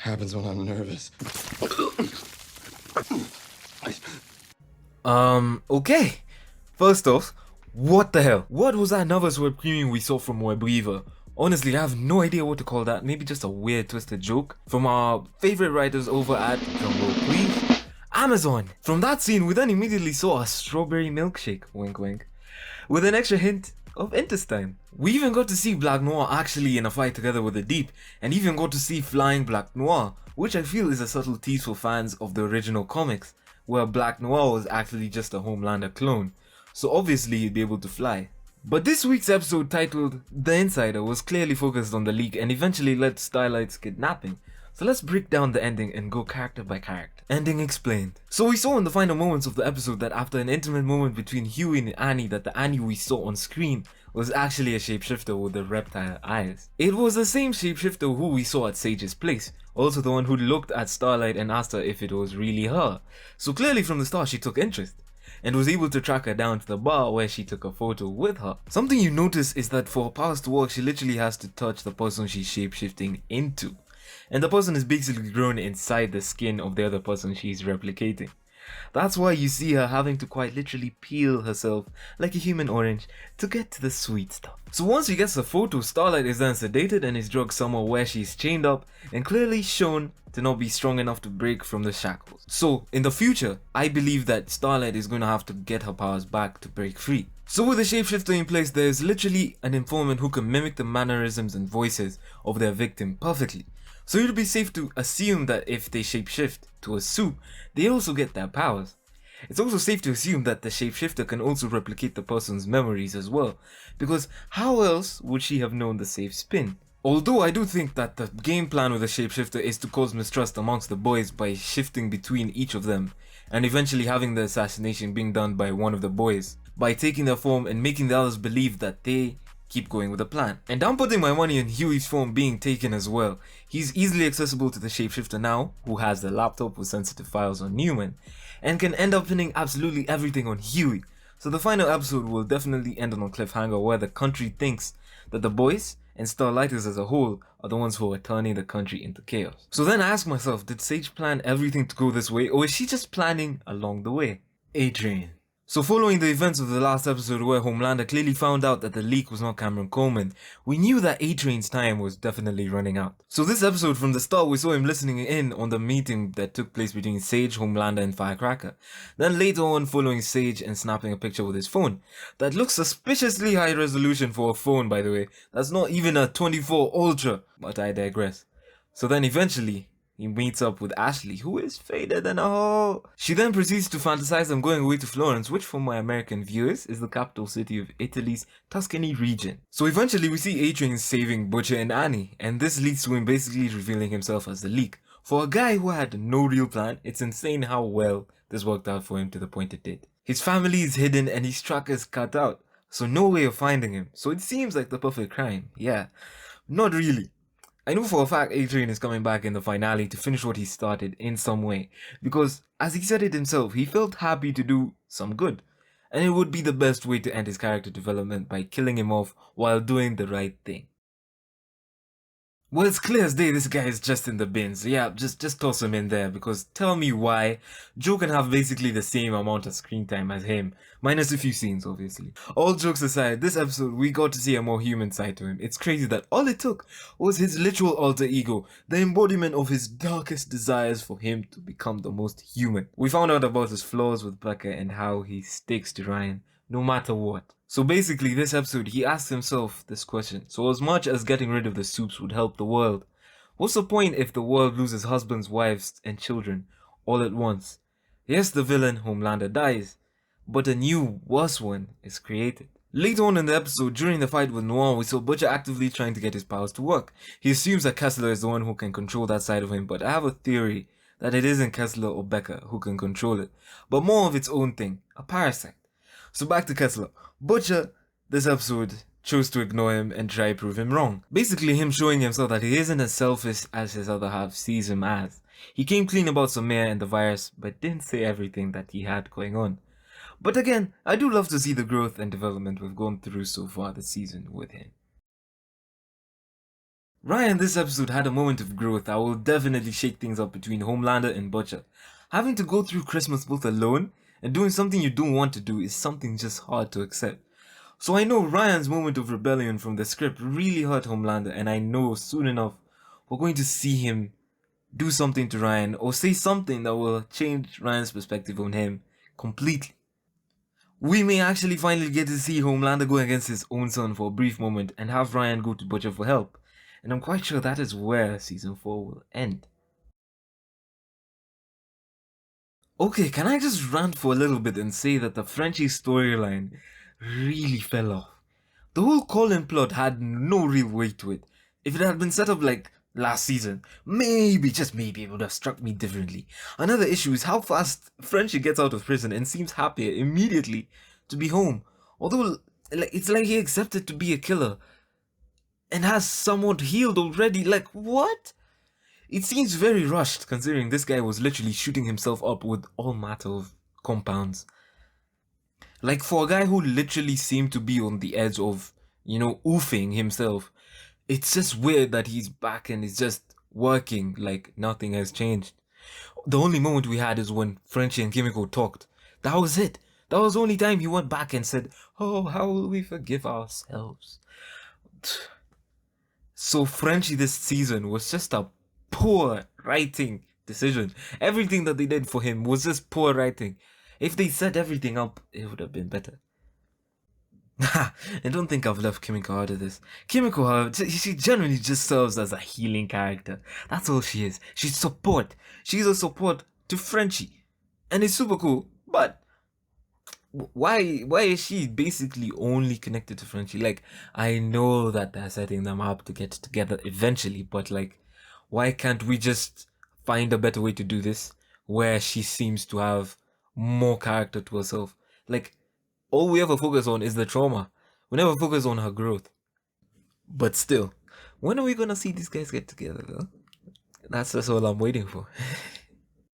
Happens when I'm nervous. Okay. First off, what the hell? What was that nervous web premium we saw from Webriva? Honestly, I have no idea what to call that. Maybe just a weird twisted joke from our favorite writers over at drumroll please, Amazon. From that scene, we then immediately saw a strawberry milkshake, wink wink, with an extra hint of intestine. We even got to see Black Noir actually in a fight together with the Deep, and even got to see flying Black Noir, which I feel is a subtle tease for fans of the original comics, where Black Noir was actually just a Homelander clone, so obviously he'd be able to fly. But this week's episode titled The Insider was clearly focused on the leak and eventually led to Starlight's kidnapping. So let's break down the ending and go character by character. Ending explained. So we saw in the final moments of the episode that after an intimate moment between Hughie and Annie, that the Annie we saw on screen was actually a shapeshifter with the reptile eyes. It was the same shapeshifter who we saw at Sage's place, also the one who looked at Starlight and asked her if it was really her. So clearly from the start she took interest, and was able to track her down to the bar where she took a photo with her. Something you notice is that for her powers to work, she literally has to touch the person she's shapeshifting into, and the person is basically grown inside the skin of the other person she's replicating. That's why you see her having to quite literally peel herself like a human orange to get to the sweet stuff. So once she gets the photo, Starlight is then sedated and is drugged somewhere where she's chained up and clearly shown to not be strong enough to break from the shackles. So in the future, I believe that Starlight is going to have to get her powers back to break free. So with the shapeshifter in place, there is literally an informant who can mimic the mannerisms and voices of their victim perfectly. So it would be safe to assume that if they shapeshift to a soup, they also get their powers. It's also safe to assume that the shapeshifter can also replicate the person's memories as well, because how else would she have known the safe spin? Although I do think that the game plan with the shapeshifter is to cause mistrust amongst the boys by shifting between each of them, and eventually having the assassination being done by one of the boys, by taking their form and making the others believe that they keep going with the plan. And I'm putting my money on Hughie's form being taken as well. He's easily accessible to the shapeshifter now, who has the laptop with sensitive files on Newman, and can end up pinning absolutely everything on Hughie. So the final episode will definitely end on a cliffhanger where the country thinks that the boys and Starlighters as a whole are the ones who are turning the country into chaos. So then I ask myself, did Sage plan everything to go this way, or is she just planning along the way? A-Train. So following the events of the last episode where Homelander clearly found out that the leak was not Cameron Coleman, we knew that A-Train's time was definitely running out. So this episode, from the start, we saw him listening in on the meeting that took place between Sage, Homelander and Firecracker. Then later on, following Sage and snapping a picture with his phone. That looks suspiciously high resolution for a phone, by the way. That's not even a 24 Ultra, but I digress. So then eventually, he meets up with Ashley, who is faded and oh. She then proceeds to fantasize them going away to Florence, which for my American viewers is the capital city of Italy's Tuscany region. So eventually we see A-Train saving Butcher and Annie, and this leads to him basically revealing himself as the leak. For a guy who had no real plan, it's insane how well this worked out for him to the point it did. His family is hidden and his track is cut out, so no way of finding him. So it seems like the perfect crime. Yeah, not really. I know for a fact A-Train is coming back in the finale to finish what he started in some way, because as he said it himself, he felt happy to do some good, and it would be the best way to end his character development by killing him off while doing the right thing. Well, it's clear as day this guy is just in the bins. Yeah, just toss him in there, because tell me why Joe can have basically the same amount of screen time as him, minus a few scenes obviously. All jokes aside, this episode we got to see a more human side to him. It's crazy that all it took was his literal alter ego, the embodiment of his darkest desires for him to become the most human. We found out about his flaws with Becca and how he sticks to Ryan no matter what. So basically this episode he asked himself this question: so as much as getting rid of the soups would help the world, what's the point if the world loses husbands, wives and children all at once? Yes, the villain Homelander dies, but a new worse one is created. Later on in the episode, during the fight with Noir, we saw Butcher actively trying to get his powers to work. He assumes that Kessler is the one who can control that side of him, but I have a theory that it isn't Kessler or Becca who can control it, but more of its own thing, a parasite. So back to Kessler. Butcher, this episode, chose to ignore him and try to prove him wrong. Basically him showing himself that he isn't as selfish as his other half sees him as. He came clean about Samir and the virus, but didn't say everything that he had going on. But again, I do love to see the growth and development we've gone through so far this season with him. Ryan this episode had a moment of growth that will definitely shake things up between Homelander and Butcher. Having to go through Christmas both alone and doing something you don't want to do is something just hard to accept. So I know Ryan's moment of rebellion from the script really hurt Homelander, and I know soon enough we're going to see him do something to Ryan or say something that will change Ryan's perspective on him completely. We may actually finally get to see Homelander go against his own son for a brief moment and have Ryan go to Butcher for help, and I'm quite sure that is where season 4 will end. Okay, can I just rant for a little bit and say that the Frenchie storyline really fell off? The whole Colin plot had no real weight to it. If it had been set up like last season, maybe, just maybe, it would have struck me differently. Another issue is how fast Frenchie gets out of prison and seems happier immediately to be home. Although, it's like he accepted to be a killer and has somewhat healed already. Like, what? It seems very rushed considering this guy was literally shooting himself up with all matter of compounds. Like, for a guy who literally seemed to be on the edge of, oofing himself, it's just weird that he's back and is just working like nothing has changed. The only moment we had is when Frenchie and Kimiko talked. That was it. That was the only time he went back and said, "Oh, how will we forgive ourselves?" So Frenchie this season was just a poor writing decision. Everything that they did for him was just poor writing. If they set everything up, it would have been better. I don't think I've left Kimiko out of this. Kimiko, she generally just serves as a healing character. That's all she is. She's support. She's a support to Frenchie. And it's super cool. But why is she basically only connected to Frenchie? Like, I know that they're setting them up to get together eventually, but like, why can't we just find a better way to do this where she seems to have more character to herself? Like, all we ever focus on is the trauma. We never focus on her growth. But still, when are we gonna see these guys get together though? That's all I'm waiting for.